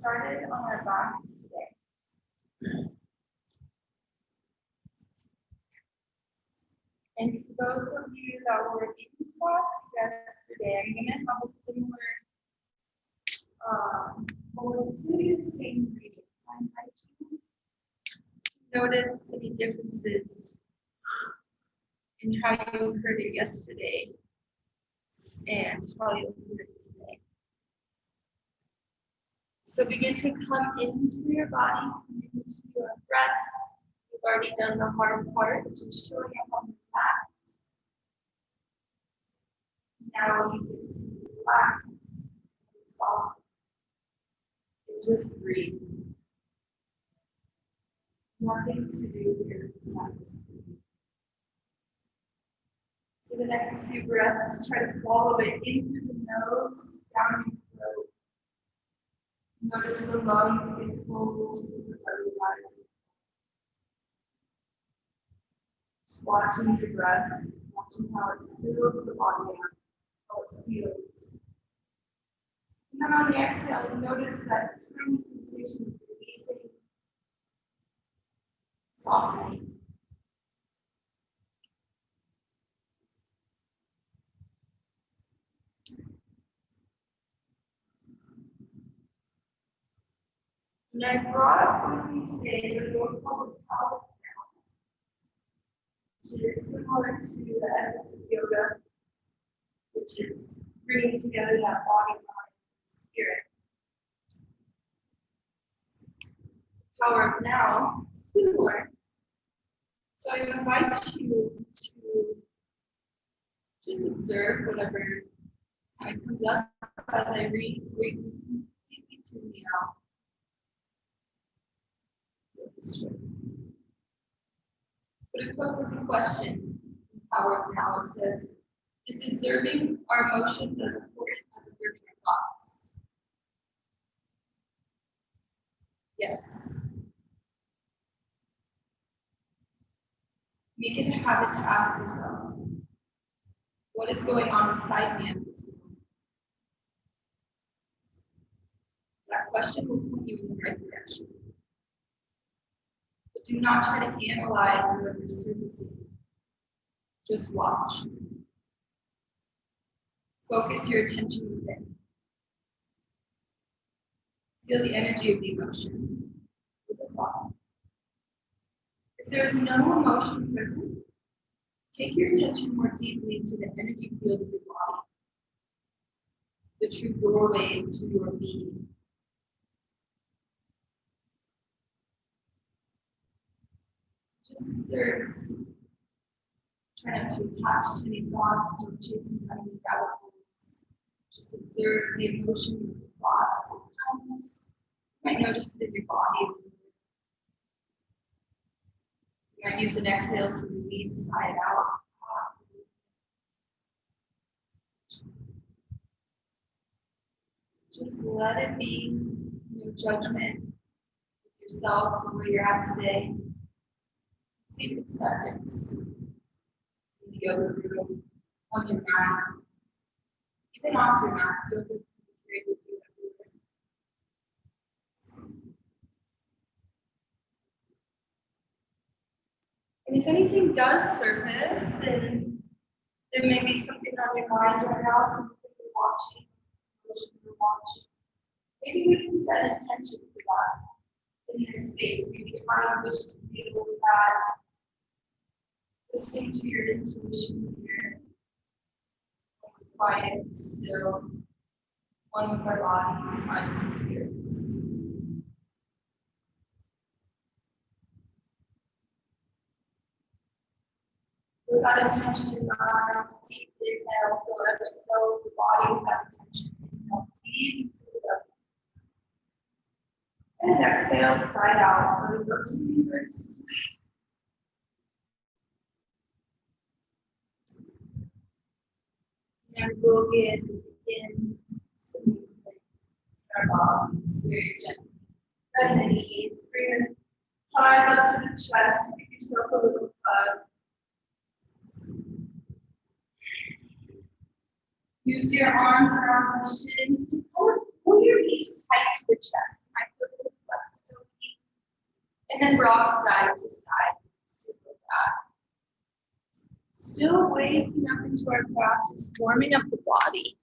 started on our backs today. And for those of you that were in class yesterday, I'm going to have a similar, well, it's going to be the same readings. I invite you to notice any differences in how you heard it yesterday and how you heard it today. So begin to come into your body, come into your breath. We've already done the hard part, which is showing up on the mat. Now you get to relax and soft and just breathe. Nothing to do here besides breathe. For the next few breaths, try to follow it in through the nose, down your throat. Notice the lungs get full to the belly rise. Just watching your breath, watching how it fills the body up, how it feels. And then on the exhales, notice that tiny sensation of releasing, softening. And I brought with me today the book called Power, which is similar to the essence of yoga, which is bringing together that body, mind, and spirit. Power of now, similar. So I invite you to just observe whatever kind of comes up as I read completely to me out. But it poses a question in Power of Now. It says, is observing our emotions as important as observing our thoughts? Yes. Make it a habit to ask yourself, what is going on inside me at this moment? That question will point you in the right direction. But do not try to analyze what you're surfacing. Just watch. Focus your attention within. Feel the energy of the emotion with the thought. If there is no emotion present, take your attention more deeply into the energy field of your body, the true doorway to your being. Just observe. Try not to attach to any thoughts, don't chase any rabbit holes. Just observe the emotion of the thought as it comes. You might notice it in your body. You might use an exhale to release, sigh it out. Just let it be, no judgment with yourself and where you're at today. Complete acceptance in the yoga room, on your mat, even off your mat. Yoga can be carried with you everywhere. And if anything does surface, and there may be something on your mind right now, something you're watching, maybe we can set intention for that in this space. Maybe how you wish to deal with that. Listening to your intuition here. Quiet and still. One with our bodies, minds, and spirits. With that intention in mind, deep inhale, feel every cell of the body with that intention. Inhale deep into the belly. And exhale, side out. Let it go to reverse. And we'll begin to move our bodies very gently. Bend the knees, bring your thighs up to the chest, give yourself a little hug. Use your arms around the shins to pull your knees tight to the chest. You might And then rock side to side. Super back. Still waking up into our practice, warming up the body.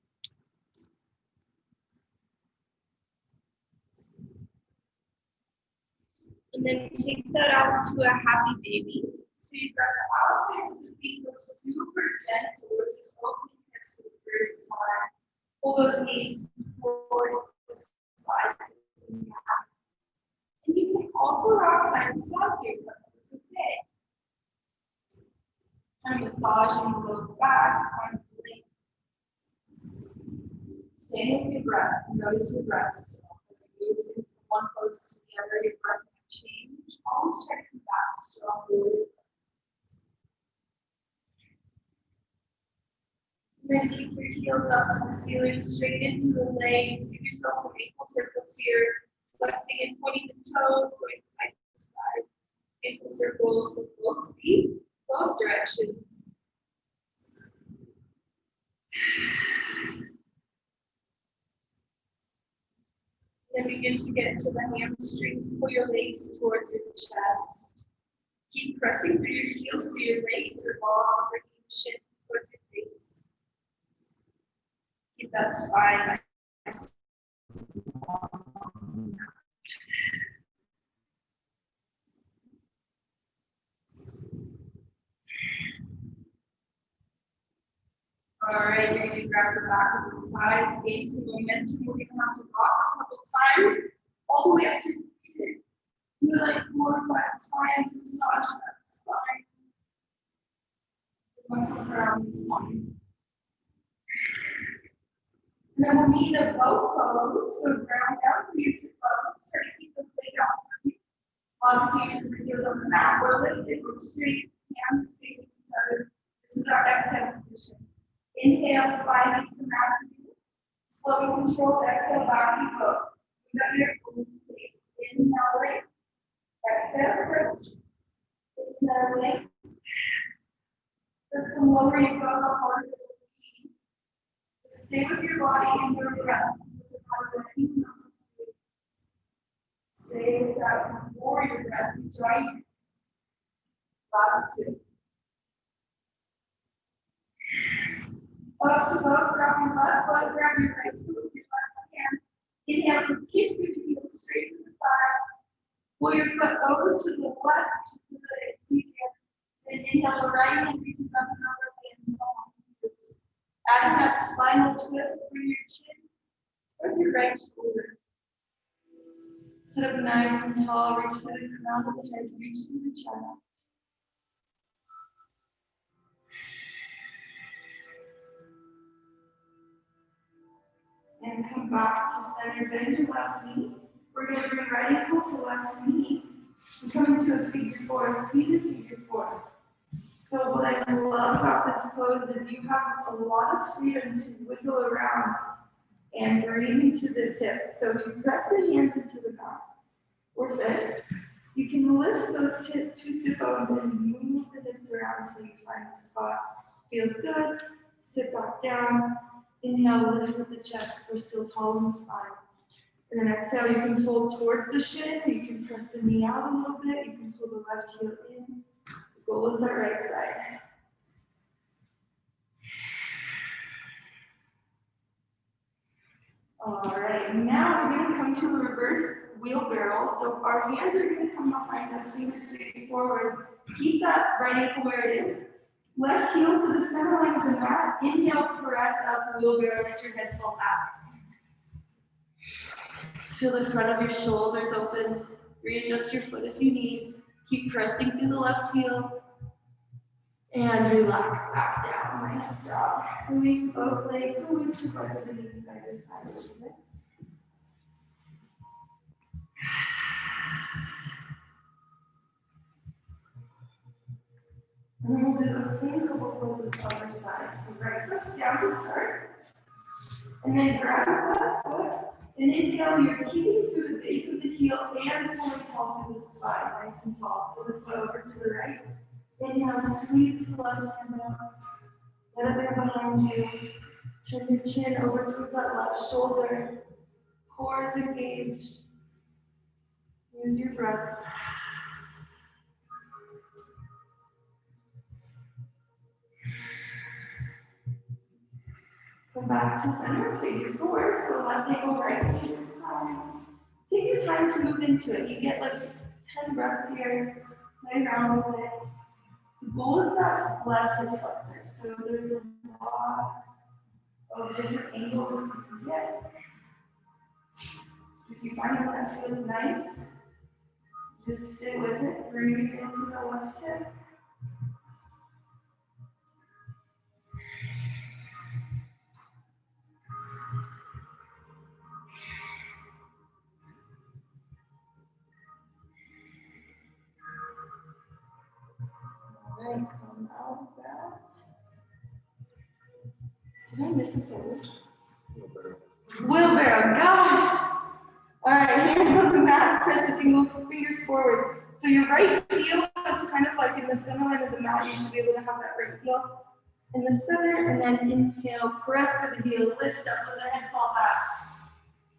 And then take that out to a happy baby. So you've got the outsides of the feet go super gentle. We're just opening hips for the first time. Pull those knees towards the sides of the mat. And you can also rock side to side here, but it's okay. Kind of massaging the lower back, mindfully. Staying with your breath. Notice your breath still. As it moves in from one pose to the other, your breath can change. Always try to come back strongly. Then keep your heels up to the ceiling, straight into the legs. Give yourself some ankle circles here. Flexing and pointing the toes, going side to side. Ankle circles with both feet, both directions. Then begin to get into the hamstrings. Pull your legs towards your chest. Keep pressing through your heels so your legs are long, bringing your shins towards your face. Keep that spine nice. All right, you're going to grab the back of the thighs, gain some momentum. We're going to have to rock a couple times, all the way up to the feet. Do like 4 or 5 times, massage that spine. Muscle around the spine. And then we'll meet a bow pose. So ground down, use the pose. Try to keep those laid out. Modification for heels on the mat. We're lifted, we're straight, hands facing each other. This is our exhale position. Inhale, spine meets the mat. Slowly control, exhale, back to bow. Move out your full face. Inhale, lift. Exhale, approach. Inhale, lift. Just some lower you go, harder to the feet. Stay with your body and your breath. Stay with that warrior breath. Enjoy. Last 2. Up to both, grab your left foot, grab your right foot with your left hand. Inhale to kick your heels straight to the side. Pull your foot over to the left, to the two hands. Then inhale the right hand, reaches up and over and down. Adding that spinal twist through your chin towards your right shoulder. Sit up nice and tall, reach to the crown of the head, reach to the chest. And come back to center, bend your left knee. We're going to bring right ankle to left knee. And come into a figure 4, seated figure 4. So what I love about this pose is you have a lot of freedom to wiggle around and breathe into this hip. So if you press the hands into the back, or this, you can lift those 2 sit bones and move the hips around until you find the spot. Feels good. Sit back down. Inhale, lift with the chest. We're still tall in the spine. And then exhale, you can fold towards the shin. You can press the knee out a little bit. You can pull the left heel in. The goal is our right side. All right, now we're going to come to a reverse wheelbarrow. So our hands are going to come behind us, fingers face forward. Keep that right ankle where it is. Left heel to the center line of the mat. Inhale, press up, wheelbarrow, let your head fall back. Feel the front of your shoulders open. Readjust your foot if you need. Keep pressing through the left heel. And relax back down. Nice job. Release both legs. Move to both the knees side to side a little bit. And then we'll do those same couple poses other side. So right foot down to start. And then grab that foot. And inhale, you're keeping through the base of the heel and pulling tall through the spine. Nice and tall. Pull the foot over to the right. Inhale, sweep the left hand out. Let it there behind you. Turn your chin over towards that left shoulder. Core is engaged. Use your breath. Come back to center, figure four. So left ankle, right knee this time. Take your time to move into it. You get like 10 breaths here. Play around with it. The goal is that left hip flexor. So there's a lot of different angles you can get. If you find one that feels nice, just sit with it. Breathe into the left hip. Alright, come out of that. Did I miss a pose? Wheelbarrow, gosh! Alright, hands on the mat, press the fingers forward. So your right heel is kind of like in the center line of the mat. You should be able to have that right heel in the center, and then inhale, press to the heel, lift up, let the head fall back.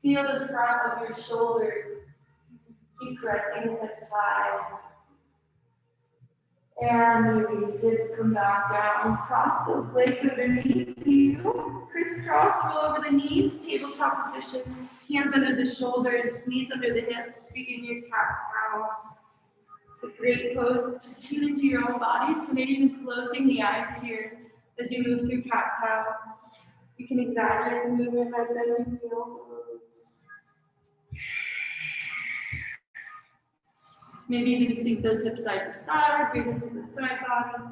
Feel the front of your shoulders. Keep pressing the hips high. And release, hips come back down. Cross those legs underneath you. Crisscross, roll over the knees, tabletop position. Hands under the shoulders, knees under the hips, feet in your cat-cow. It's a great pose to tune into your own body, so maybe even closing the eyes here as you move through cat-cow. You can exaggerate the movement by bending the elbows. Maybe you can sink those hips side to side, breathe into the side body,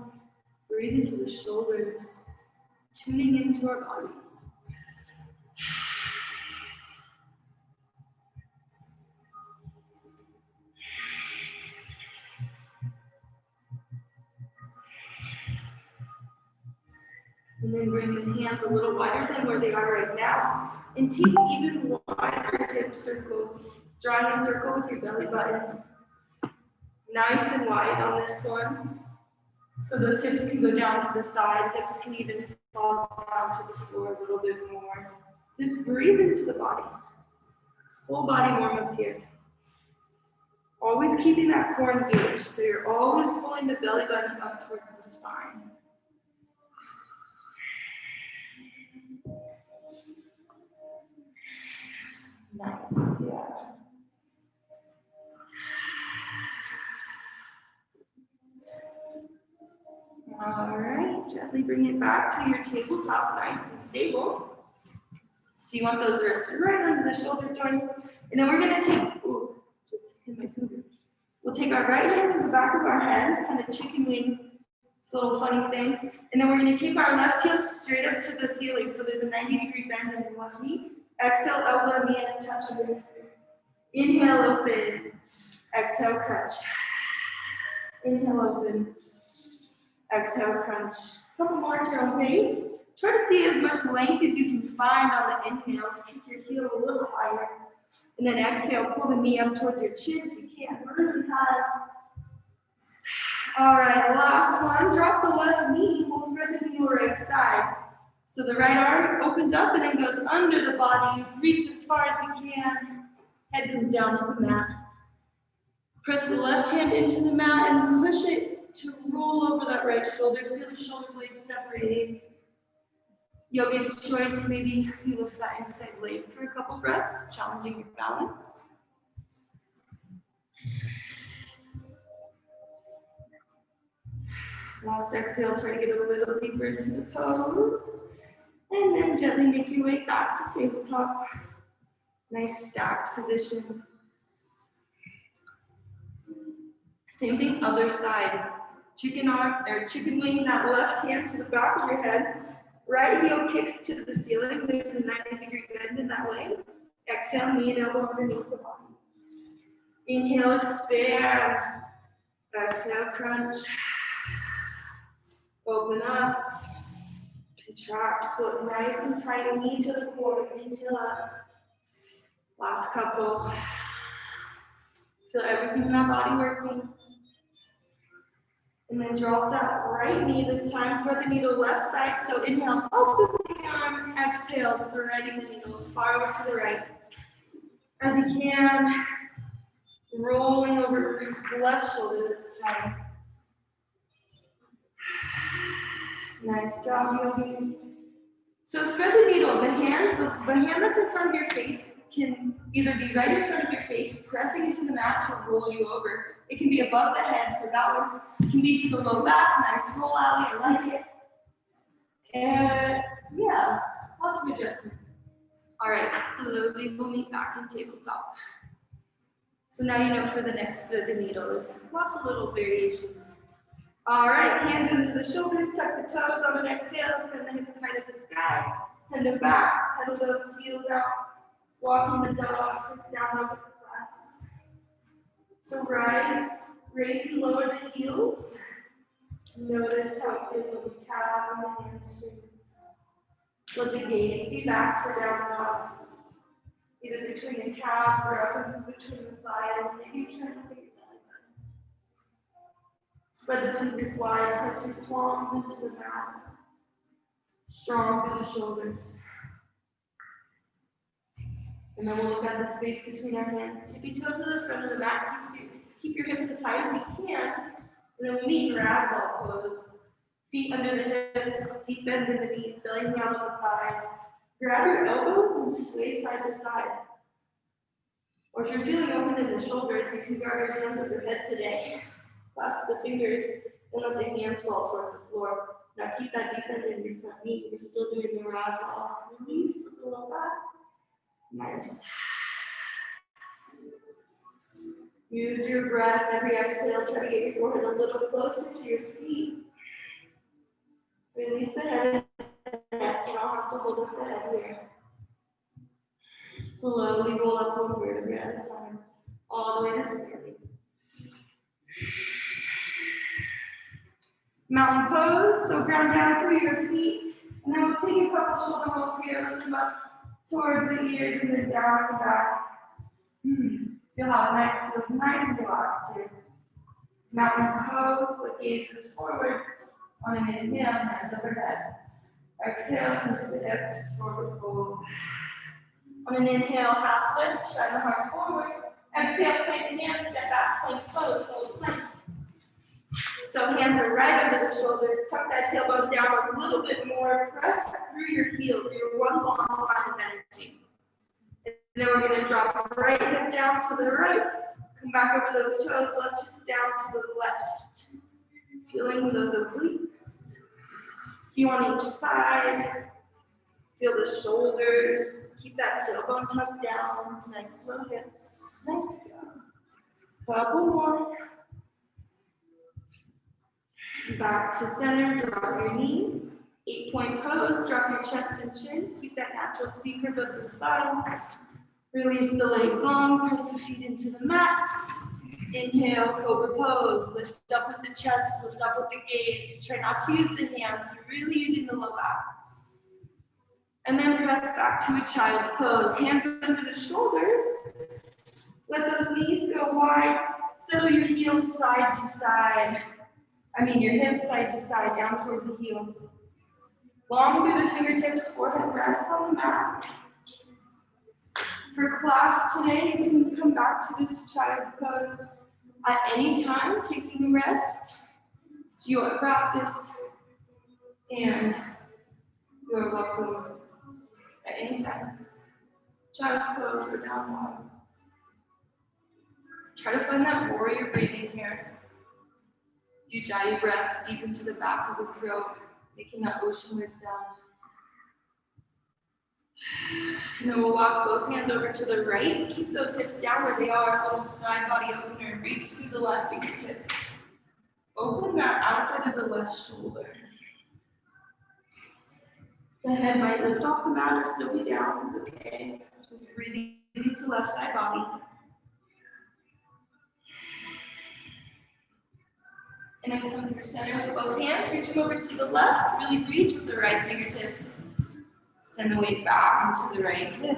breathe into the shoulders, tuning into our bodies. And then bring the hands a little wider than where they are right now. And take even wider hip circles, drawing a circle with your belly button. Nice and wide on this one. So those hips can go down to the side, hips can even fall down to the floor a little bit more. Just breathe into the body. Full body warm up here. Always keeping that core engaged, so you're always pulling the belly button up towards the spine. Nice, yeah. All right, gently bring it back to your tabletop, nice and stable. So you want those wrists right under the shoulder joints. And then we're gonna take, ooh, just hit my finger. We'll take our right hand to the back of our head, kind of chicken wing, it's a little funny thing. And then we're gonna keep our left heel straight up to the ceiling. So there's a 90-degree bend in the left knee. Exhale, elbow, knee, and touch underneath. Inhale, open. Exhale, crunch. Inhale, open. Exhale, crunch. Couple more at your own pace. Try to see as much length as you can find on the inhales. Kick your heel a little higher. And then exhale, pull the knee up towards your chin if you can. Really high. All right, last one. Drop the left knee. We'll thread the knee right side. So the right arm opens up and then goes under the body. Reach as far as you can. Head comes down to the mat. Press the left hand into the mat and push it to roll over that right shoulder. Feel the shoulder blades separating. Yogi's choice, maybe you lift that inside leg for a couple breaths, challenging your balance. Last exhale, try to get a little deeper into the pose. And then gently make your way back to tabletop. Nice stacked position. Same thing, other side. Chicken arm or chicken wing that left hand to the back of your head. Right heel kicks to the ceiling. There's a 90-degree bend in that leg. Exhale, knee and elbow underneath the body. Inhale, expand. Exhale, crunch. Open up. Contract, pull it nice and tight, knee to the core. Inhale up. Last couple. Feel everything in that body working. And then drop that right knee this time for the needle left side. So inhale, open the arm. Exhale, threading the needles far over to the right. As you can, rolling over the left shoulder this time. Nice job, yogis. So thread the needle. The hand that's in front of your face can either be right in front of your face, pressing into the mat to roll you over. It can be above the head for balance. It can be to the low back, nice roll alley, I like it. And yeah, lots of adjustments. All right, slowly we'll meet back in tabletop. So now you know for the next thread the needle, there's lots of little variations. All right, hands into the shoulders, tuck the toes on an exhale, send the hips high to the sky, send them back, pedal those heels out, walking the dog, press down over the class. So rise, raise and lower the heels. Notice how it feels on the calf and the hamstrings. Let the gaze be back for down dog, either between the calf or up in between the thigh, and maybe try to put your belly button. Spread the fingers wide, press your palms into the mat. Strong through the shoulders. And then we'll look at the space between our hands. Tippy toe to the front of the mat. Keep your hips as high as you can. And then we'll meet ragdoll pose. Feet under the hips, deep bend in the knees, belly down on the thighs. Grab your elbows and sway side to side. Or if you're feeling open in the shoulders, you can grab your hands over your head today. Clasp the fingers and let the hands fall towards the floor. Now keep that deep bend in your front knee. You're still doing the ragdoll. Release a little back. Nice. Use your breath. Every exhale, try to get your forehead a little closer to your feet. Release the head and neck. You don't have to hold up the head here. Slowly roll up one vertebrae at a time, all the way to standing. Mountain pose, so ground down through your feet. And then we'll take a couple shoulder rolls here, lift them up towards the ears and then down and back. Feel how the neck feels nice and relaxed here. Mountain pose, the gaze is forward. On an inhale, hands overhead. Exhale, into the hips, forward fold. On an inhale, half lift, shine the heart forward. Exhale, plank the hands, step back, plank pose, hold plank. So hands are right under the shoulders. Tuck that tailbone down a little bit more. Press through your heels. You're one long line of energy. And then we're going to drop right hip down to the right. Come back over those toes, left hip down to the left. Feeling those obliques. Few on each side. Feel the shoulders. Keep that tailbone tucked down. Nice slow hips. Nice job. Couple more. Back to center, drop your knees. 8-point pose, drop your chest and chin. Keep that natural C curve of the spine. Release the legs long, press the feet into the mat. Inhale, cobra pose. Lift up with the chest, lift up with the gaze. Try not to use the hands, you're really using the low back. And then press back to a child's pose. Hands under the shoulders. Let those knees go wide. Settle your heels side to side. Your hips side to side, down towards the heels. Long through the fingertips, forehead rests on the mat. For class today, you can come back to this child's pose at any time, taking a rest. It's your practice, and you're welcome at any time. Child's pose or down dog. Try to find that warrior breathing here. Ujjayi breath deep into the back of the throat, making that ocean wave sound. And then we'll walk both hands over to the right. Keep those hips down where they are, little side body opener. Reach through the left fingertips. Open that outside of the left shoulder. The head might lift off the mat or still be down, it's okay. Just breathing into left side body. And then come through center with both hands, reach them over to the left, really reach with the right fingertips. Send the weight back into the right hip.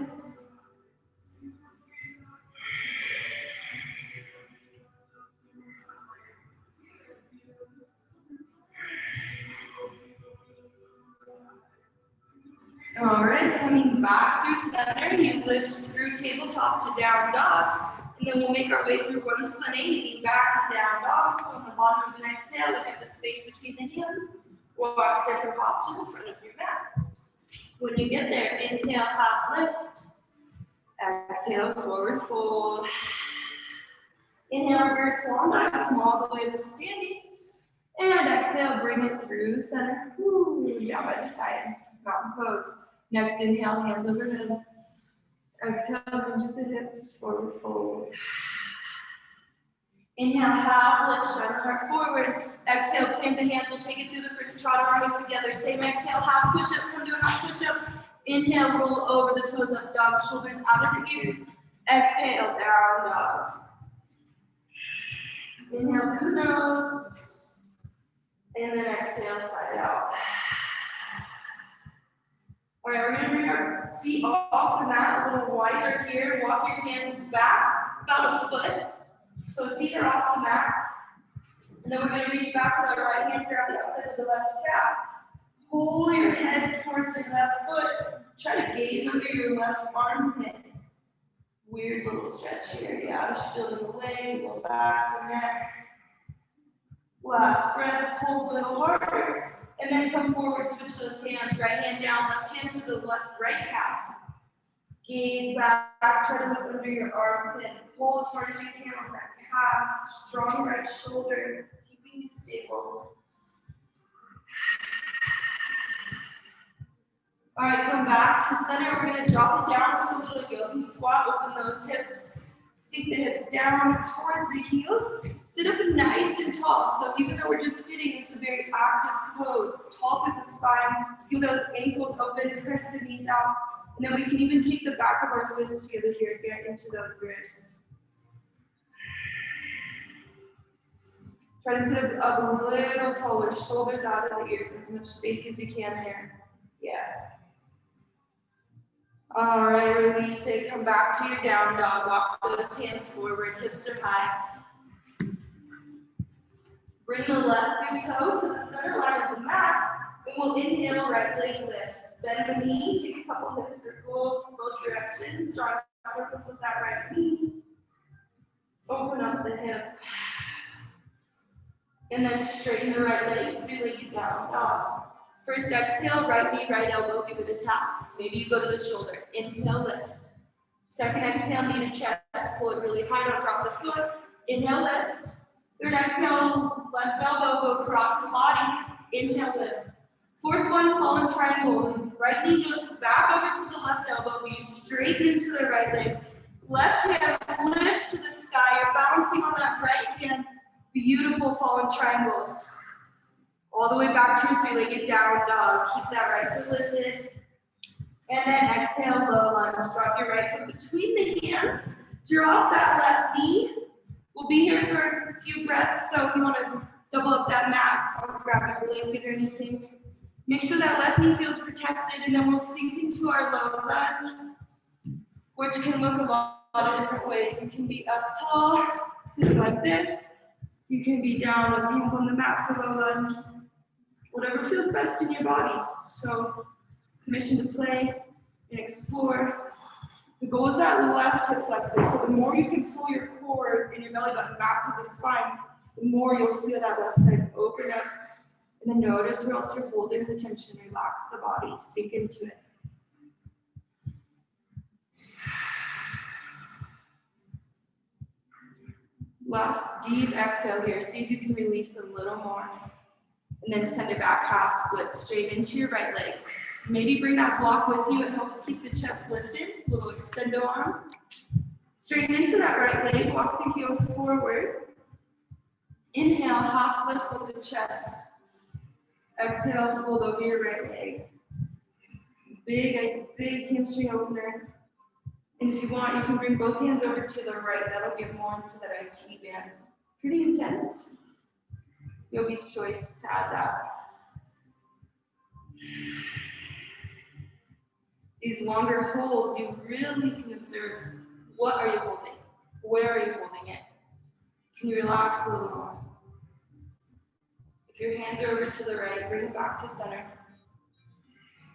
All right, coming back through center, you lift through tabletop to down dog. And then we'll make our way through 180, back and down dog. So on the bottom of an exhale, look at the space between the hands. Walk, step, or hop to the front of your mat. When you get there, inhale, half lift. Exhale, forward fold. Inhale, reverse swan dive, come all the way to standing. And exhale, bring it through center. Woo, down by the side, mountain pose. Next inhale, hands overhead. Exhale, lunge at the hips, forward fold. Inhale, half lift, shoulder heart forward. Exhale, plant the hands, we'll take it through the first chaturanga together. Same exhale, half push up, come to a half push up. Inhale, roll over the toes up dog, shoulders out of the ears. Exhale, down dog. Inhale through the nose. And then exhale, side out. All right, we're gonna bring our feet off the mat a little wider here. Walk your hands back about a foot. So feet are off the mat. And then we're gonna reach back with our right hand, grab the outside of the left calf. Pull your head towards your left foot. Try to gaze under your left armpit. Weird little stretch here. Yeah, just feeling the leg, go back, the neck. Last breath, pull a little harder. And then come forward, switch those hands. Right hand down, left hand to the right calf. Gaze back, try to look under your armpit. Pull as hard as you can on that calf. Strong right shoulder, keeping you stable. All right, come back to center. We're going to drop it down to a little yogi squat. Open those hips. Sink the hips down towards the heels. Sit up nice and tall. So even though we're just sitting, it's a very active pose. Tall through the spine. Feel those ankles open. Press the knees out. And then we can even take the back of our fists together here. Get into those wrists. Try to sit up a little taller. Shoulders out of the ears. As much space as you can there. Yeah. All right, release it. Come back to your down dog. Walk those hands forward. Hips are high. Bring the left big toe to the center line of the mat. And we'll inhale, right leg lifts. Bend the knee. Take a couple hip circles, both directions. Strong circles with that right knee. Open up the hip. And then straighten the right leg. Three-legged down dog. First exhale, right knee, right elbow, give it a tap. Maybe you go to the shoulder. Inhale, lift. Second exhale, knee to chest, pull it really high, don't drop the foot. Inhale, lift. Third exhale, left elbow, go across the body. Inhale, lift. Fourth one, fallen triangle. Right knee goes back over to the left elbow, you straight into the right leg. Left hand lifts to the sky, you're balancing on that right hand. Beautiful fallen triangles. All the way back to your three-legged down dog. Keep that right foot lifted. And then exhale, low lunge. Drop your right foot between the hands. Drop that left knee. We'll be here for a few breaths, so if you want to double up that mat or grab your blanket or anything, make sure that left knee feels protected, and then we'll sink into our low lunge, which can look a lot of different ways. You can be up tall, sitting like this. You can be down with hands on the mat for low lunge. Whatever feels best in your body. So, permission to play and explore. The goal is that left hip flexor. So the more you can pull your core and your belly button back to the spine, the more you'll feel that left side open up. And then notice where else you're holding the tension. Relax the body, sink into it. Last deep exhale here. See if you can release a little more. And then send it back half split straight into your right leg. Maybe bring that block with you. It helps keep the chest lifted. Little extendo arm. Straight into that right leg. Walk the heel forward. Inhale, half lift with the chest. Exhale, fold over your right leg. Big hamstring opener. And if you want, you can bring both hands over to the right. That'll get more into that IT band. Pretty intense. Yogi's choice to add that. These longer holds, you really can observe what are you holding? Where are you holding it? Can you relax a little more? If your hands are over to the right, bring it back to center.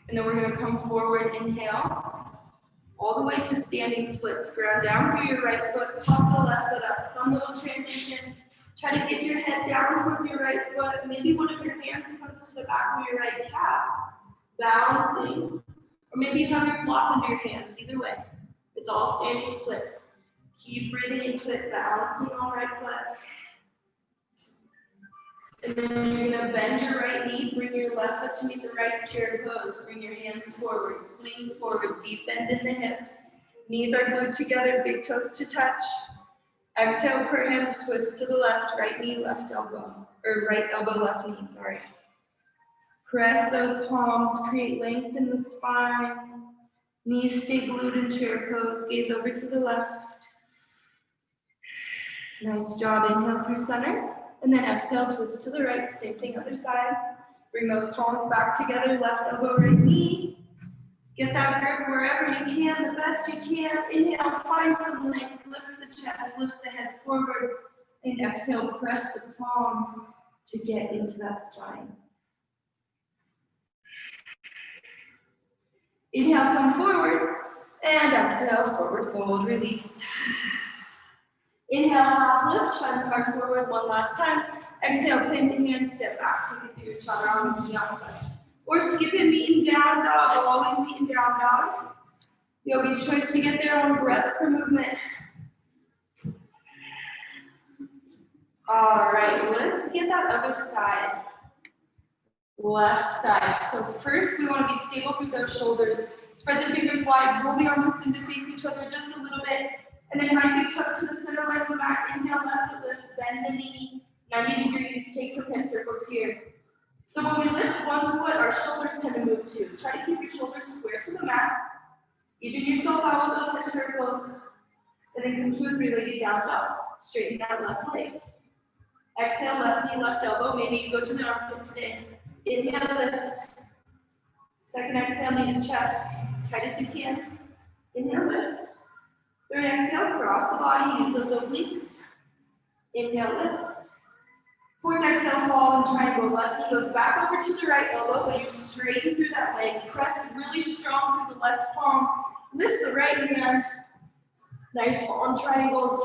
And then we're going to come forward, inhale, all the way to standing splits. Ground down through your right foot, pop the left foot up. Fun little transition. Try to get your head down towards your right foot. Maybe one of your hands comes to the back of your right calf. Balancing. Or maybe you have your block under your hands, either way. It's all standing splits. Keep breathing into it, balancing on right foot. And then you're gonna bend your right knee, bring your left foot to meet the right chair pose. Bring your hands forward, swing forward, deep bend in the hips. Knees are glued together, big toes to touch. Exhale, prayer hands twist to the left, right knee, left elbow, or right elbow, left knee, sorry. Press those palms, create length in the spine. Knees stay glued in chair pose, gaze over to the left. Nice job, inhale through center, and then exhale, twist to the right, same thing, other side. Bring those palms back together, left elbow, right knee. Get that grip wherever you can, the best you can. Inhale, find some length, lift the chest, lift the head forward, and exhale, press the palms to get into that spine. Inhale, come forward, and exhale, forward fold, release. Inhale, half lift, shine the heart forward one last time. Exhale, plant the hand, step back, take it through your chaturanga vinyasa. Or skip it, meet in down dog. We'll always meet in down dog. Yogi's choice to get their own breath per movement. All right, let's get that other side. Left side. So first we want to be stable through those shoulders. Spread the fingers wide, roll the armpits in to face each other just a little bit. And then right big tuck to the center line of the mat. Inhale, left foot lifts, bend the knee, 90 degrees, take some hip circles here. So when we lift one foot, our shoulders tend to move too. Try to keep your shoulders square to the mat. Even yourself out with those hip circles. And then come to a three-legged down dog. Straighten that left leg. Exhale, left knee, left elbow. Maybe you go to the armpit today. Inhale, lift. Second exhale, knee to chest, as tight as you can. Inhale, lift. Third exhale, cross the body, use those obliques. Inhale, lift. Fourth exhale, fall and triangle. Left knee goes back over to the right elbow, but you straighten through that leg. Press really strong through the left palm. Lift the right hand. Nice fall in triangles.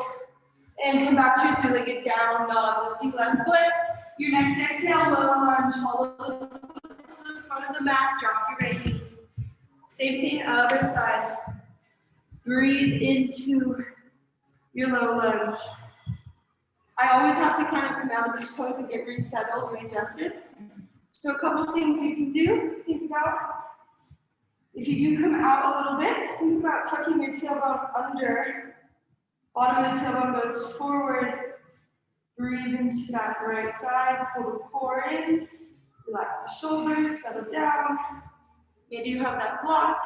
And come back to your three-legged down dog. Lifting left foot. Your next exhale, low lunge. Follow the foot to the front of the mat. Drop your right knee. Same thing, other side. Breathe into your low lunge. I always have to kind of come out of this pose and get resettled, readjusted. So a couple things you can do. Think about, if you do come out a little bit, think about tucking your tailbone under. Bottom of the tailbone goes forward. Breathe into that right side. Pull the core in. Relax the shoulders. Settle down. Maybe you have that block.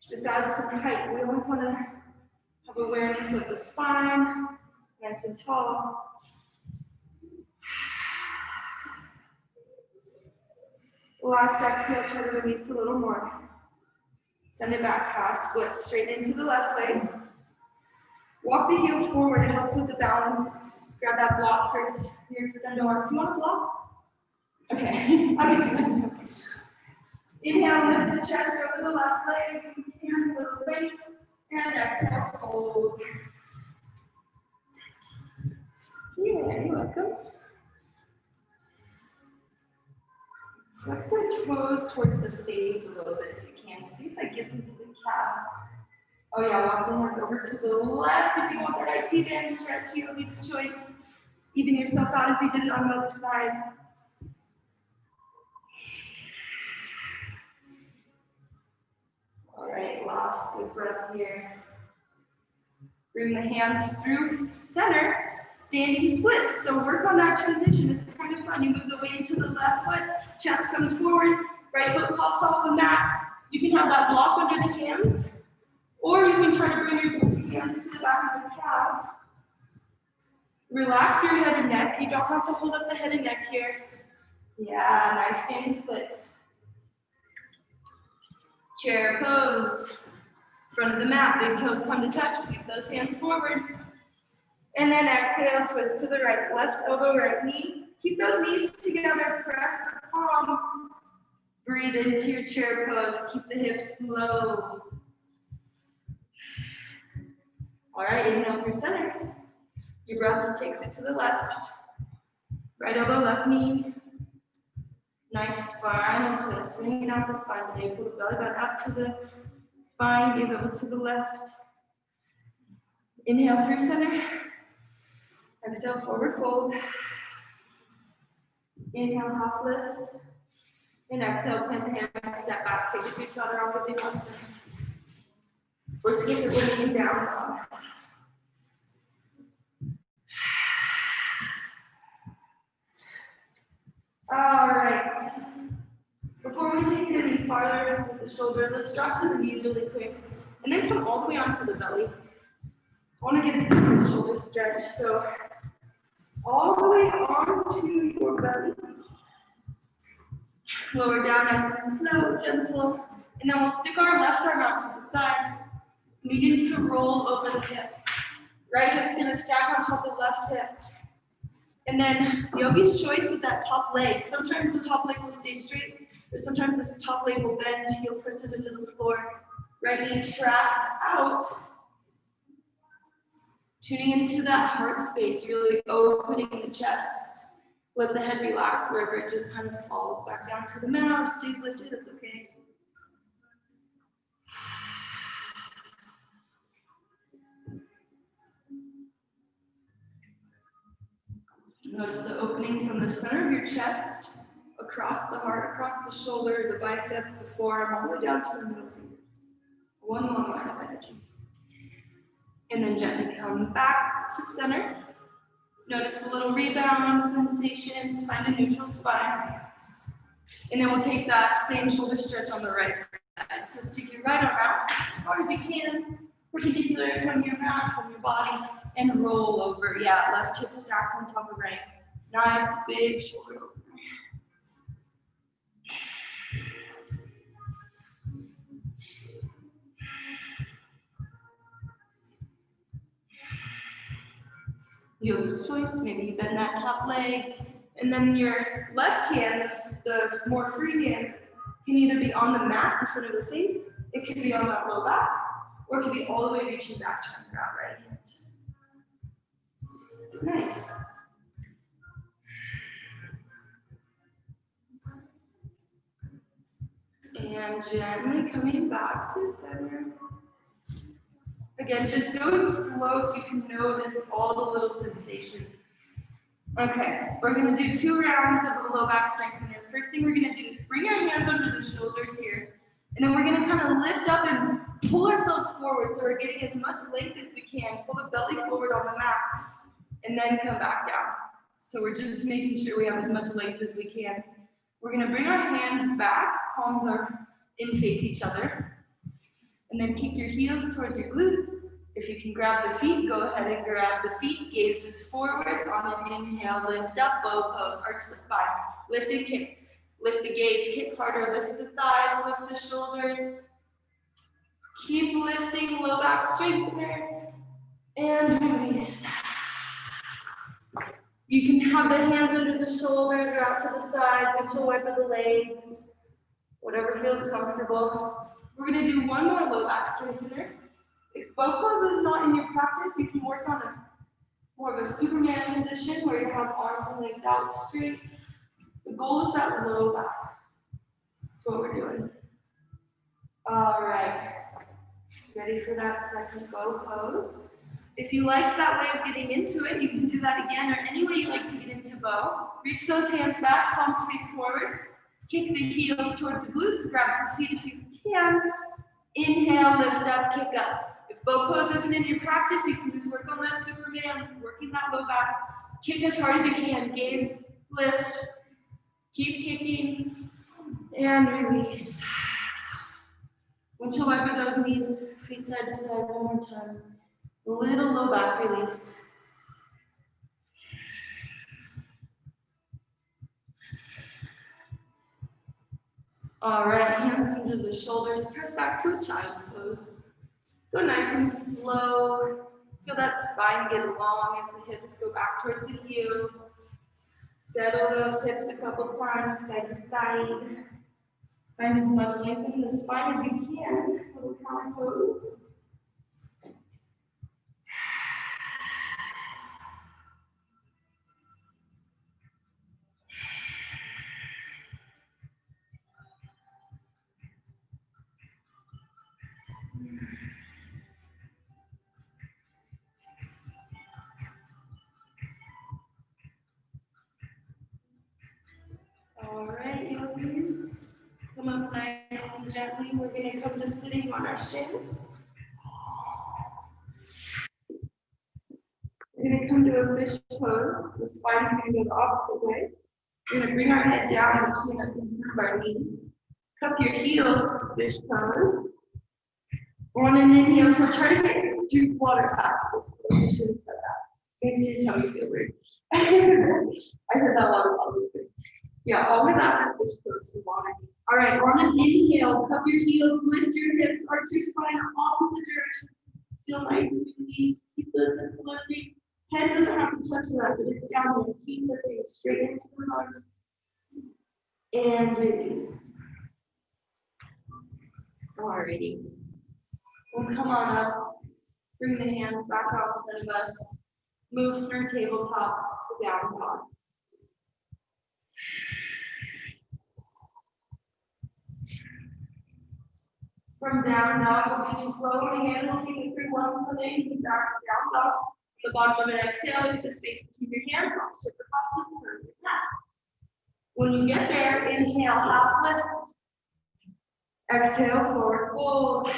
Just add some height. We always want to have awareness of the spine. Nice and tall. Last exhale, try to release a little more. Send it back, half split, straight into the left leg. Walk the heel forward, it helps with the balance. Grab that block first. Here, extend over. Do you want a block? Okay, I'll get you. Inhale, lift the chest over the left leg. Hand little leg. And exhale, fold. Yeah, you're welcome. Flex our toes towards the face a little bit if you can. See if that gets into the calf. Oh yeah, walk the hands over to the left if you want that IT band stretch, yogi's choice. Even yourself out if you did it on the other side. All right, last good breath here. Bring the hands through center. Standing splits, so work on that transition. It's kind of fun. You move the weight to the left foot, chest comes forward, right foot pops off the mat. You can have that block under the hands, or you can try to bring your hands to the back of the calf. Relax your head and neck. You don't have to hold up the head and neck here. Yeah, nice standing splits. Chair pose. Front of the mat, big toes come to touch, sweep those hands forward. And then exhale, twist to the right, left elbow, right knee. Keep those knees together, press the palms. Breathe into your chair pose, keep the hips low. All right, inhale through center. Your breath takes it to the left. Right elbow, left knee. Nice spinal twist. Bringing out the spine today. Pull the belly button up to the spine, gaze over to the left. Inhale through center. Exhale, forward fold. Inhale, half lift. And exhale, plant the hands, step back. Take a good chaturanga with Vinyasa. Or skip it when you down dog. All right. Before we take it any farther with the shoulders, let's drop to the knees really quick. And then come all the way onto the belly. I want to get a second shoulder stretch. So all the way onto your belly. Lower down nice and slow, gentle. And then we'll stick our left arm out to the side. Begin to roll over the hip. Right hip's going to stack on top of the left hip. And then yogi's choice with that top leg. Sometimes the top leg will stay straight, or sometimes this top leg will bend, heel presses into the floor. Right knee tracks out. Tuning into that heart space, really opening the chest. Let the head relax wherever it just kind of falls back down to the mat or stays lifted, it's okay. Notice the opening from the center of your chest, across the heart, across the shoulder, the bicep, the forearm, all the way down to the middle finger. One long line of energy. And then gently come back to center. Notice the little rebound sensations, find a neutral spine. And then we'll take that same shoulder stretch on the right side. So stick your right arm out as far as you can, perpendicular from your mat, from your body, and roll over. Yeah, left hip stacks on top of right. Nice big shoulder opener. Yogi's choice, maybe you bend that top leg, and then your left hand, the more free hand, can either be on the mat in front of the face, it can be on that low back, or it can be all the way reaching back, trying to grab right hand. Nice. And gently coming back to center. Again, just going slow so you can notice all the little sensations. Okay, we're gonna do 2 rounds of a low back strengthener. The first thing we're gonna do is bring our hands under the shoulders here, and then we're gonna kind of lift up and pull ourselves forward so we're getting as much length as we can. Pull the belly forward on the mat, and then come back down. So we're just making sure we have as much length as we can. We're gonna bring our hands back, palms are in face each other. And then kick your heels towards your glutes. If you can grab the feet, go ahead and grab the feet. Gazes forward on an inhale, lift up, bow pose, arch the spine. Lift and kick. Lift the gaze, kick harder, lift the thighs, lift the shoulders. Keep lifting, low back strengthener. And release. You can have the hands under the shoulders or out to the side, windshield wiper the legs, whatever feels comfortable. We're going to do one more low back strengthener. If bow pose is not in your practice, you can work on more of a Superman position where you have arms and legs out straight. The goal is that low back. That's what we're doing. All right. Ready for that second bow pose? If you like that way of getting into it, you can do that again, or any way you like to get into bow. Reach those hands back, palms face forward. Kick the heels towards the glutes, grab some feet if you can. Inhale, lift up, kick up. If bow pose isn't in your practice, you can just work on that Superman, working that low back. Kick as hard as you can. Gaze, lift, keep kicking, and release. Windshield wiper those knees, feet side to side one more time. Little low back release. All right, hands under the shoulders, press back to a child's pose. Go nice and slow. Feel that spine get long as the hips go back towards the heels. Settle those hips a couple times, side to side. Find as much length in the spine as you can. Little counter pose. knees. Come up nice and gently. We're going to come to sitting on our shins. We're going to come to a fish pose. The spine is going to go the opposite way. We're going to bring our head down between our knees. Cup your heels for fish pose. On an inhale, so try to drink water after this position. So that makes your tummy feel weird. I heard that a lot of people. Yeah, always after fish pose for water. All right, on an inhale, cup your heels, lift your hips, arch your spine opposite direction. Feel nice and release. Keep those hips lifting. Head doesn't have to touch the mat, but it's down there. Keep lifting straight into those arms. And release. Alrighty. We'll come on up. Bring the hands back out in front of us. Move through tabletop to down dog. From down dog, we'll be floating in. We'll take it through one sitting, back to down dog. The bottom of an exhale, look at the space between your hands. I'll sit the butt to the front of your mat. When you get there, inhale, half lift. Exhale, forward fold.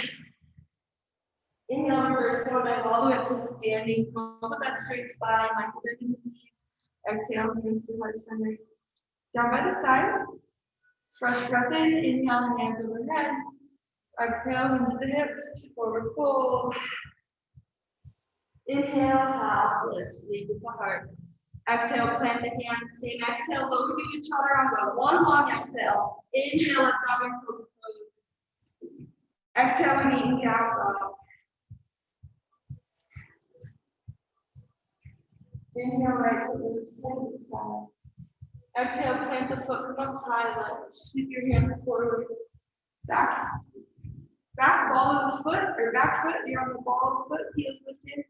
Inhale, reverse fold back all the way up to standing. Come up with that straight spine, like the bend in the knees. Exhale, hands to heart center. Down by the side. Fresh breath in, inhale, hands overhead. Exhale into the hips, forward fold. Inhale, half lift, lead with the heart. Exhale, plant the hands, same exhale, lower to chaturanga. One long exhale. Inhale, up dog and pose. Exhale, and meet down dog. Inhale, right foot moves side to side. Exhale, plant the foot, come up high, lunge. Sweep your hands forward. Back. Back ball of the foot, or back foot, you're on the ball of the foot, heels lifted.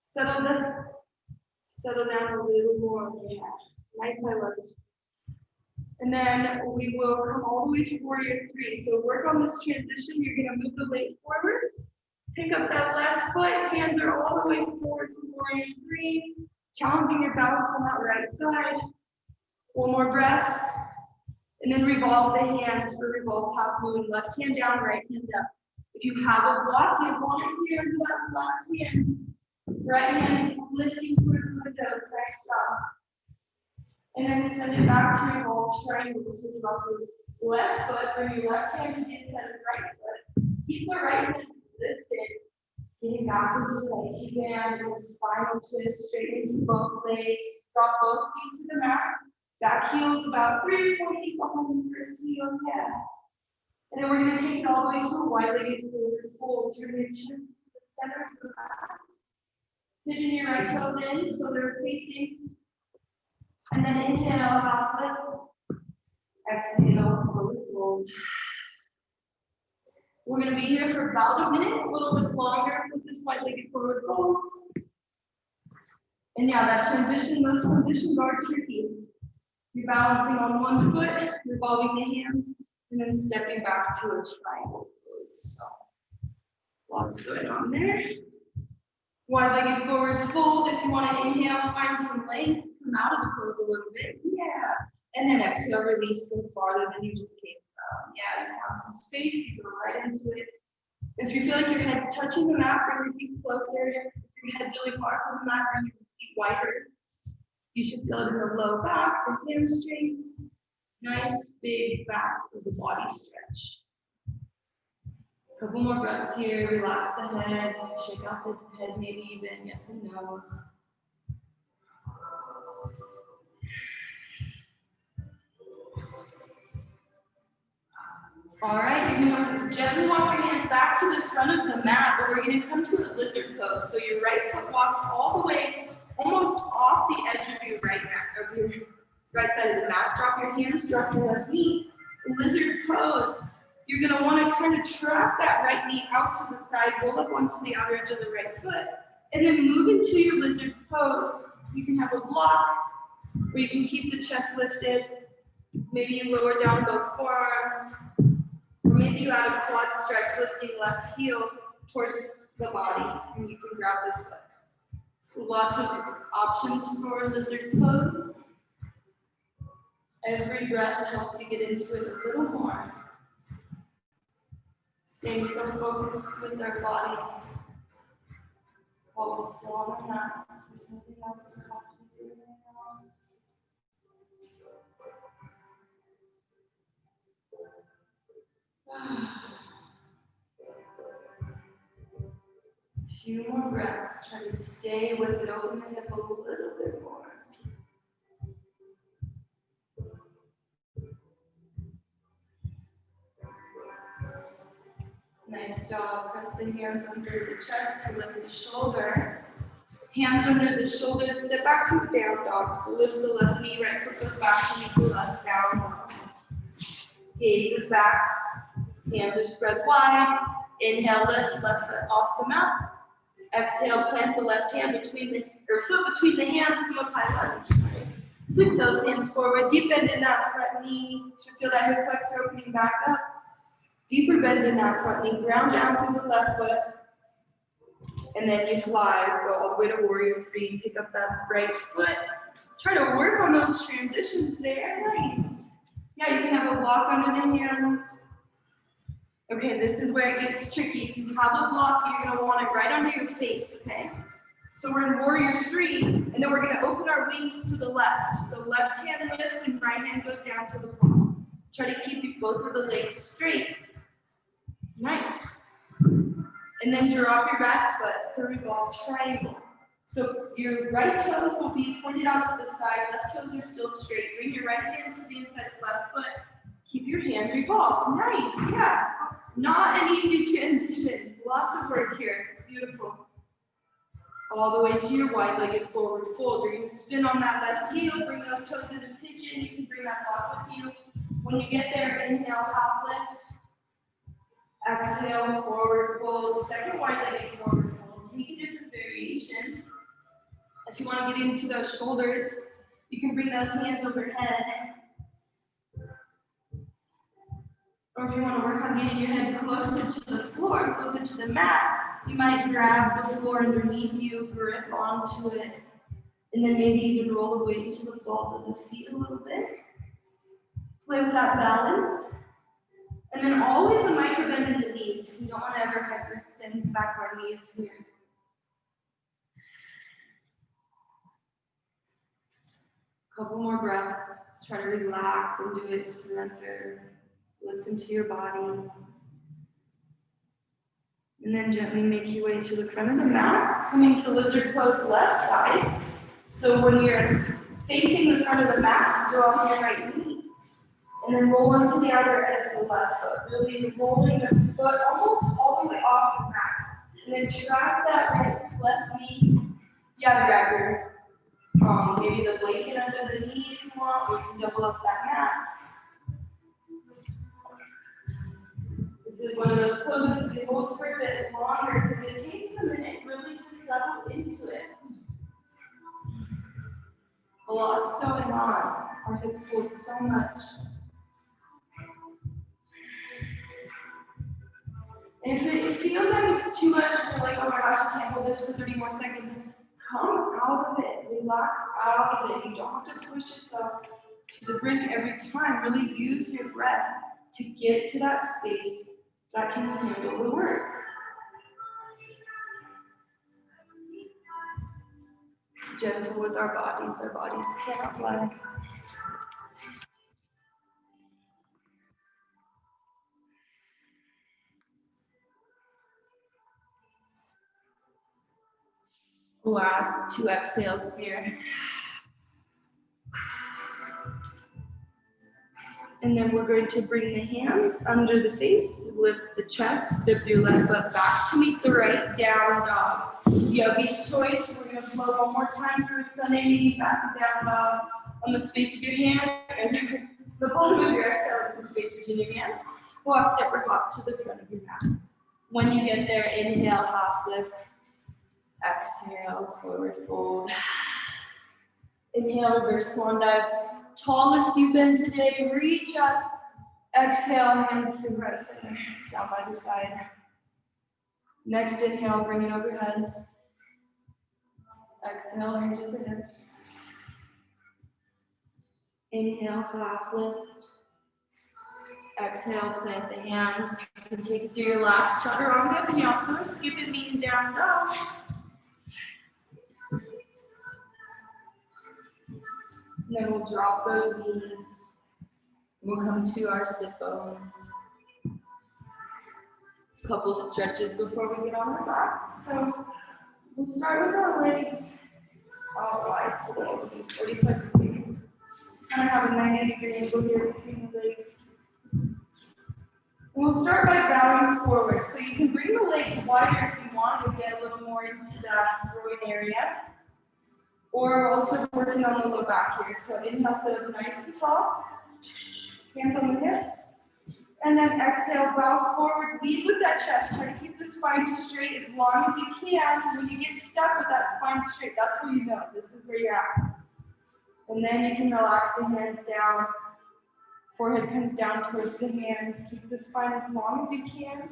Settle down a little more. Yeah. Nice high lunge. And then we will come all the way to warrior three. So work on this transition. You're going to move the weight forward. Pick up that left foot. Hands are all the way forward to warrior three. Challenging your balance on that right side. One more breath. And then revolve the hands for revolve top moon. Left hand down, right hand up. If you have a block, you want it here to that left hand. Right hand is lifting towards the windows. Nice job. And then send it back to your revolve triangle. So drop your left foot, bring your left hand to the inside of the right foot. Keep the right hand lifted. Getting back into the IT band with a spinal twist straight into both legs. Drop both feet to the mat. Back heel is about 3 or 4 feet behind the first heel. Yeah. And then we're going to take it all the way to a wide-legged forward fold. Turn your chins to the center of the mat. Pigeon your right toes in so they're facing. And then inhale, half lift. Exhale, forward fold. We're going to be here for about a minute, a little bit longer with this wide-legged forward fold. And yeah, that transition, those transitions are tricky. You're balancing on one foot, revolving the hands, and then stepping back to a triangle pose. So, lots going on there. Wide-legged forward fold. If you want to inhale, find some length, come out of the pose a little bit. Yeah. And then exhale, release go farther than you just came from. Yeah, you have some space, you go right into it. If you feel like your head's touching the mat, bring your feet closer. If your head's really far from the mat, bring your feet wider. You should feel it in the low back, the hamstrings. Nice big back of the body stretch. Couple more breaths here. Relax the head. Shake out the head, maybe even yes and no. All right, you're going to gently walk your hands back to the front of the mat, but we're going to come to a lizard pose. So your right foot walks all the way almost off the edge of your right side of the mat. Drop your hands, drop your left knee. Lizard pose. You're going to want to kind of trap that right knee out to the side, roll up onto the outer edge of the right foot, and then move into your lizard pose. You can have a block, or you can keep the chest lifted. Maybe you lower down both forearms, or maybe you add a quad stretch, lifting left heel towards the body, and you can grab the foot. Lots of options for lizard pose. Every breath helps you get into it a little more. Staying so focused with our bodies while we're still on our mats. There's nothing else we have to do right now. A few more breaths. Try to stay with it. Open the hip a little bit more. Nice job. Press the hands under the chest to lift the shoulder. Hands under the shoulders. Step back to down dog. So lift the left knee. Right foot goes back to meet the left down dog. Gaze is back. Hands are spread wide. Inhale, lift left foot off the mat. Exhale, plant the left hand foot between the hands, come up high lunge. Sweep those hands forward. Deep bend in that front knee. Should feel that hip flexor opening back up. Deeper bend in that front knee. Ground down through the left foot. And then you fly. Go all the way to warrior three. Pick up that right foot. Try to work on those transitions there. Nice. Yeah, you can have a block under the hands. Okay, this is where it gets tricky. If you have a block, you're going to want it right under your face, okay? So we're in warrior three, and then we're going to open our wings to the left. So left hand lifts and right hand goes down to the palm. Try to keep both of the legs straight. Nice. And then drop your back foot for revolve triangle. So your right toes will be pointed out to the side, left toes are still straight. Bring your right hand to the inside of left foot. Keep your hands revolved. Nice, yeah. Not an easy transition. Lots of work here. Beautiful. All the way to your wide-legged forward fold. You're going to spin on that left heel. Bring those toes into pigeon. You can bring that block with you. When you get there, inhale, half lift. Exhale, forward fold. Second wide-legged forward fold. Take a different variation. If you want to get into those shoulders, you can bring those hands overhead. Or if you want to work on getting your head closer to the floor, closer to the mat, you might grab the floor underneath you, grip onto it, and then maybe even roll the weight to the balls of the feet a little bit. Play with that balance. And then always a micro bend in the knees. You don't want to ever hyperextend the back of our knees here. Couple more breaths. Try to relax and do it. Surrender. Listen to your body. And then gently make your way to the front of the mat. Coming to lizard pose left side. So when you're facing the front of the mat, draw your right knee. And then roll onto the outer edge of the left foot. Really rolling the foot almost all the way off the mat. And then track that left knee. Yeah, grab your maybe the blanket under the knee if you want, or you can double up that mat. This is one of those poses we hold for a bit longer because it takes a minute really to settle into it. A lot's going on. Our hips hold so much. And if it feels like it's too much and you're like, oh my gosh, I can't hold this for 30 more seconds, come out of it. Relax out of it. You don't have to push yourself to the brink every time. Really use your breath to get to that space that can handle the work. Gentle with our bodies cannot lag. Last 2 exhales here. And then we're going to bring the hands under the face, lift the chest, step your left foot back to meet the right, down dog. Yogi's choice, we're gonna flow one more time through a Sunday knee, back and down dog on the space of your hand, and the bottom of your exhale with the space between your hands. Walk, separate hop to the front of your mat. When you get there, inhale, half lift. Exhale, forward fold. Inhale, reverse swan dive. Tallest you've been today, reach up. Exhale, hands to right center, down by the side. Next inhale, bring it overhead. Exhale, hinge at the hips. Inhale, half lift. Exhale, plant the hands. You can take it through your last chaturanga vinyasa. Skip it, meeting down dog. And then we'll drop those knees. We'll come to our sit bones. A couple stretches before we get on our back. So we'll start with our legs out wide, so that'll be 45 degrees. Kind of have a 90-degree angle here between the legs. We'll start by bowing forward. So you can bring the legs wider if you want to get a little more into that groin area. Or also working on the low back here. So inhale, sit up nice and tall. Hands on the hips. And then exhale, bow forward, lead with that chest. Try to keep the spine straight as long as you can. When you get stuck with that spine straight, that's where you know this is where you're at. And then you can relax the hands down. Forehead comes down towards the hands. Keep the spine as long as you can.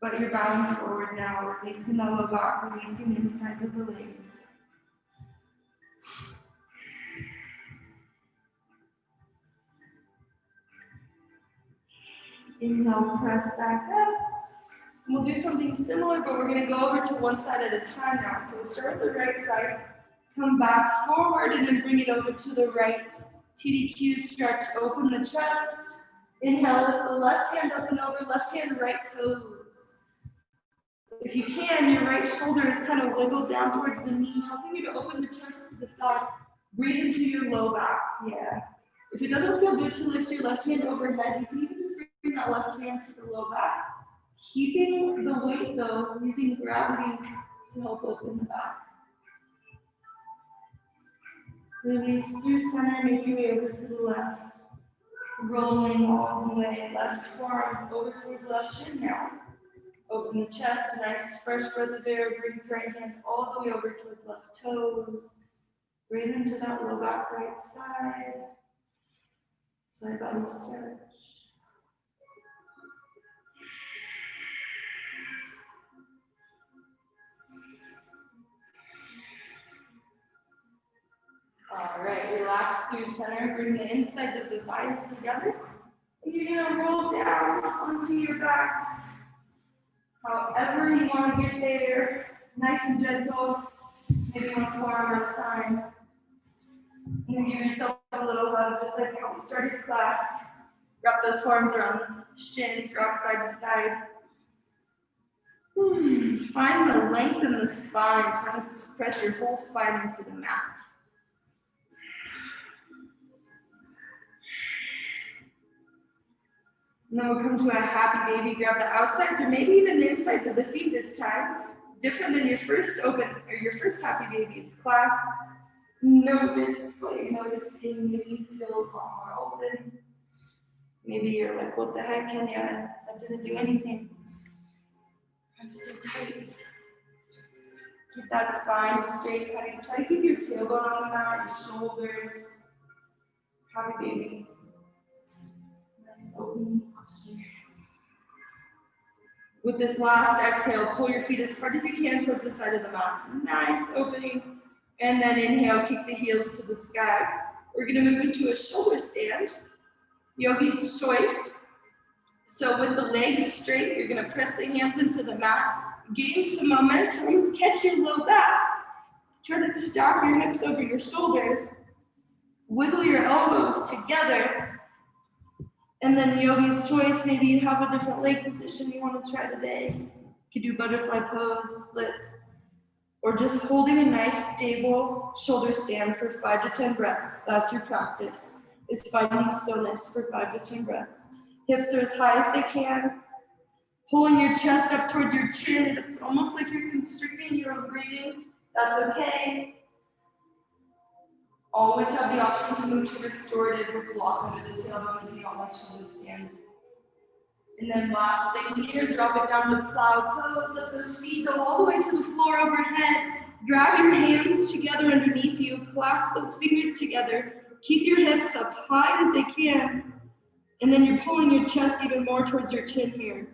But you're bowing forward now, releasing the low back, releasing the insides of the legs. Inhale, press back up. And we'll do something similar, but we're going to go over to one side at a time now. So we'll start with the right side, come back forward, and then bring it over to the right. TDQ stretch, open the chest. Inhale, lift the left hand up and over, left hand, right toes. If you can, your right shoulder is kind of wiggled down towards the knee, helping you to open the chest to the side. Breathe into your low back, yeah. If it doesn't feel good to lift your left hand overhead, you can even just bring that left hand to the low back. Keeping the weight though, using gravity to help open the back. Release through center, make your way over to the left. Rolling all the way, left forearm over towards left shin now. Open the chest, nice fresh breath of air, brings right hand all the way over towards left toes. Breathe into that low back right side. Side body stretch. All right, relax through center, bring the insides of the thighs together. And you're gonna roll down onto your backs. However you want to get there, nice and gentle, maybe one forearm at a time. And then give yourself a little hug, just like how we started class. Wrap those forearms around the shins, rock side to side. Find the length in the spine, try to press your whole spine into the mat. And then we'll come to a happy baby. Grab the outsides or maybe even the insides of the feet this time. Different than your first open or your first happy baby class. Notice what you're noticing. Maybe you feel a lot more open. Maybe you're like, what the heck, Kenia? That didn't do anything. I'm still tight. Keep that spine straight. Try to keep your tailbone on the mat, your shoulders. Happy baby. Nice open posture. With this last exhale, pull your feet as hard as you can towards the side of the mat. Nice opening. And then inhale, kick the heels to the sky. We're going to move into a shoulder stand. Yogi's choice. So with the legs straight, you're going to press the hands into the mat. Gain some momentum, catch your low back. Try to stack your hips over your shoulders. Wiggle your elbows together. And then yogi's choice, maybe you have a different leg position you want to try today. You could do butterfly pose, splits, or just holding a nice stable shoulder stand for 5 to 10 breaths. That's your practice. It's finding stillness for 5 to 10 breaths. Hips are as high as they can. Pulling your chest up towards your chin. It's almost like you're constricting your own breathing. That's okay. Always have the option to move to restorative or block under the tailbone if you don't like shoulder stand. And then last thing here, drop it down to plow pose. Let those feet go all the way to the floor overhead. Grab your hands together underneath you. Clasp those fingers together. Keep your hips up high as they can. And then you're pulling your chest even more towards your chin here.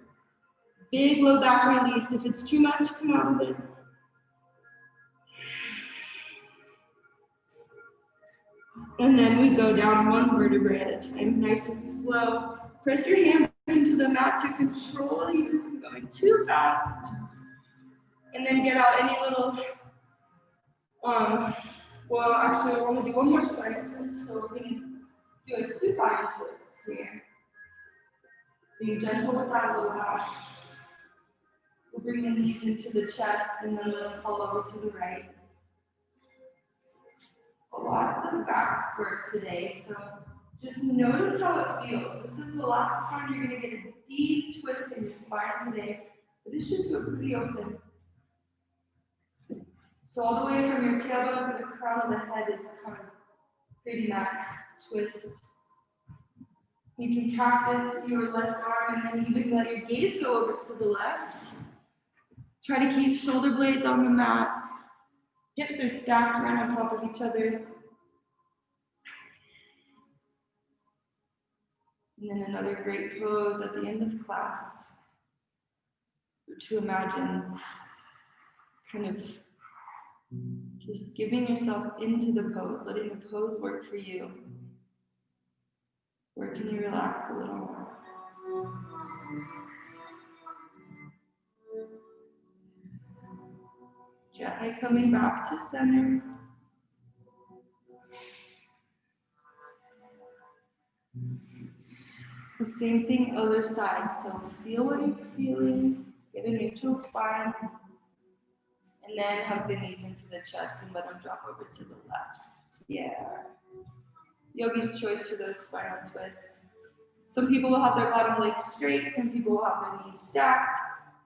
Big low back release. If it's too much, come out of it. And then we go down one vertebrae at a time, nice and slow. Press your hands into the mat to control you from going too fast. And then get out any little, well, actually, I want to do one more spinal twist. So we're going to do a supine twist here. Being gentle with that low back. We'll bring the knees into the chest and then let them fall over to the right. Lots of back work today, so just notice how it feels. This is the last time you're going to get a deep twist in your spine today, but it should feel pretty open. So all the way from your tailbone to the crown of the head is kind of creating that twist. You can cactus your left arm and then even let your gaze go over to the left. Try to keep shoulder blades on the mat. Hips are stacked right on top of each other. And then another great pose at the end of class. To imagine kind of just giving yourself into the pose, letting the pose work for you. Where can you relax a little more? Gently coming back to center. The same thing other side. So feel what you're feeling, get a neutral spine, and then hug the knees into the chest and let them drop over to the left. Yeah. Yogi's choice for those spinal twists. Some people will have their bottom leg straight, some people will have their knees stacked.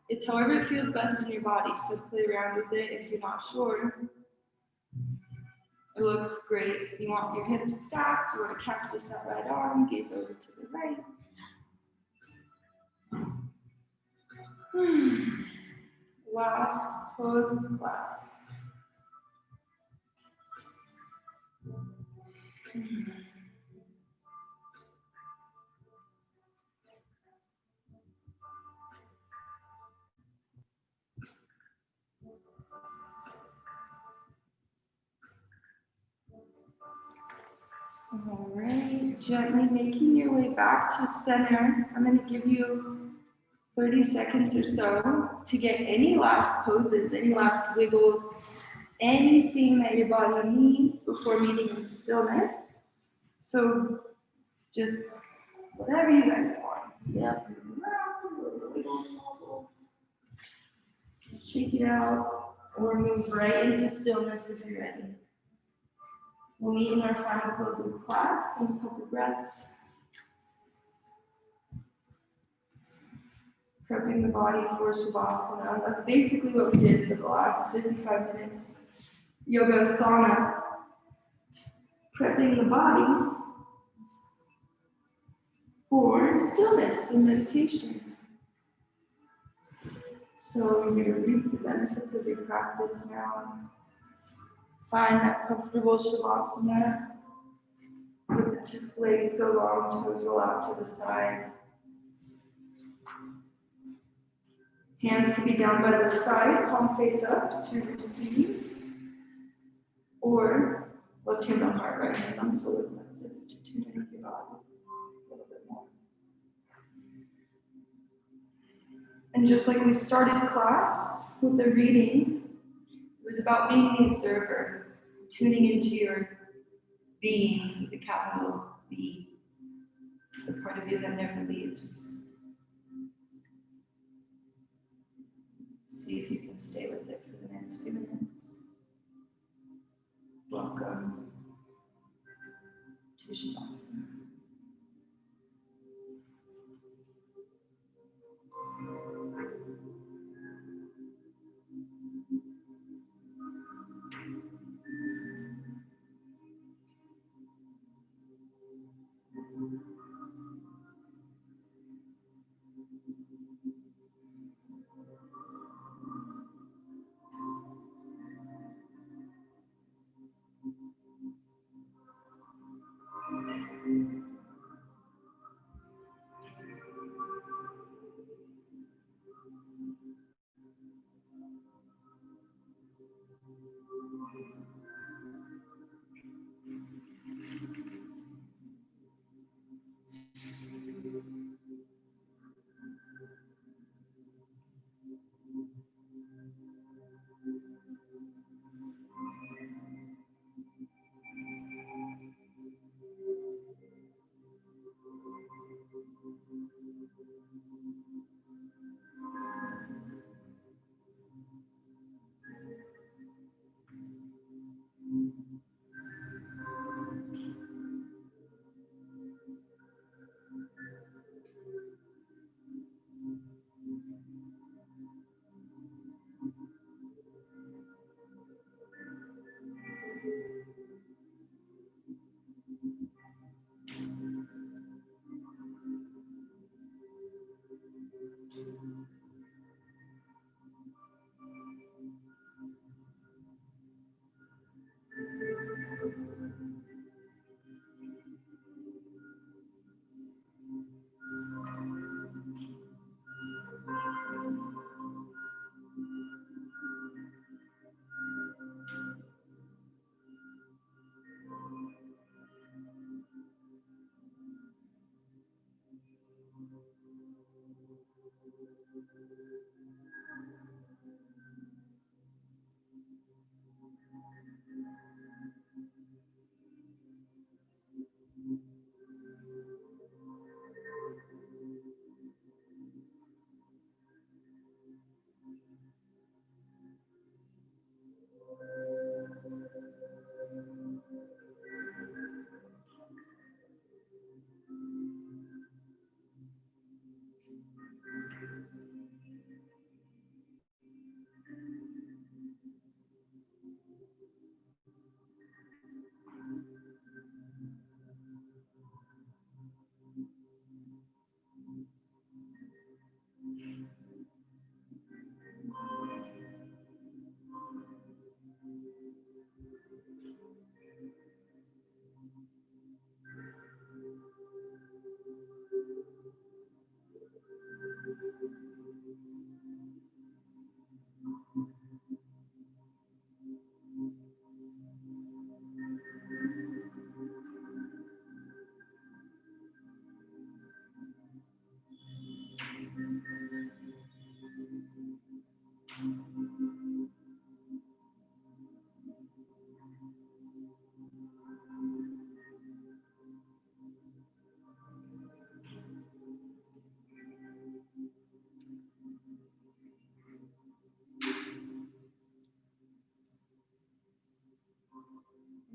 It's however it feels best in your body, so play around with it if you're not sure. It looks great. You want your hips stacked, you want to cactus that right arm, gaze over to the right. Last pose of class. All right, gently making your way back to center. I'm going to give you 30 seconds or so to get any last poses, any last wiggles, anything that your body needs before meeting in stillness. So just whatever you guys want. Yep. Shake it out or move right into stillness if you're ready. We'll meet in our final pose of class in a couple breaths. Prepping the body for Shavasana. That's basically what we did for the last 55 minutes. Yoga Asana. Prepping the body for stillness and meditation. So you're going to reap the benefits of your practice now. Find that comfortable Shavasana. Let the two legs go long, toes roll out to the side. Hands can be down by the side, palm face up to receive. Or left hand on heart, right hand on solar plexus to tune in with your body a little bit more. And just like we started class with the reading, it was about being the observer, tuning into your being, the capital B, the part of you that never leaves. See if you can stay with it for the next few minutes. Welcome to Shavasana.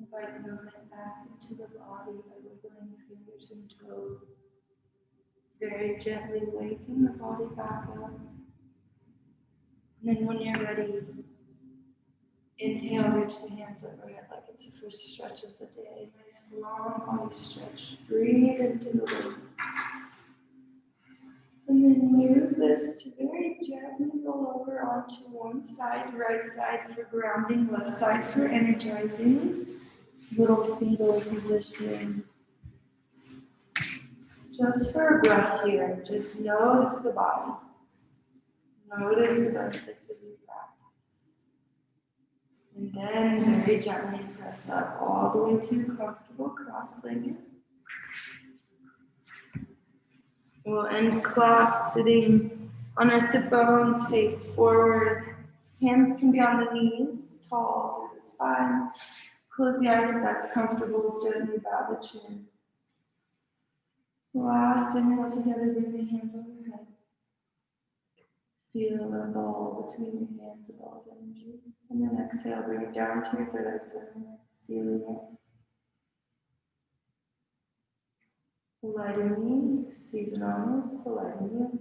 Invite movement back into the body by wiggling fingers and toes. Very gently waking the body back up. And then when you're ready, inhale, reach the hands overhead like it's the first stretch of the day. Nice long body stretch. Breathe into the wind. And then use this to very gently roll over onto one side, right side for grounding, left side for energizing. Little fetal position. Just for a breath here, just notice the body. Notice the benefits of your practice. And then very gently press up all the way to comfortable cross-legged. We'll end class sitting on our sit bones, face forward. Hands can be on the knees, tall through the spine. Close the eyes if that's comfortable. Gently bow the chin. Last inhale together, bring the hands overhead. Feel the ball between your hands, a ball of energy. And then exhale, bring it down to your third eye center, sealing it. The light in me sees and honors the light in you.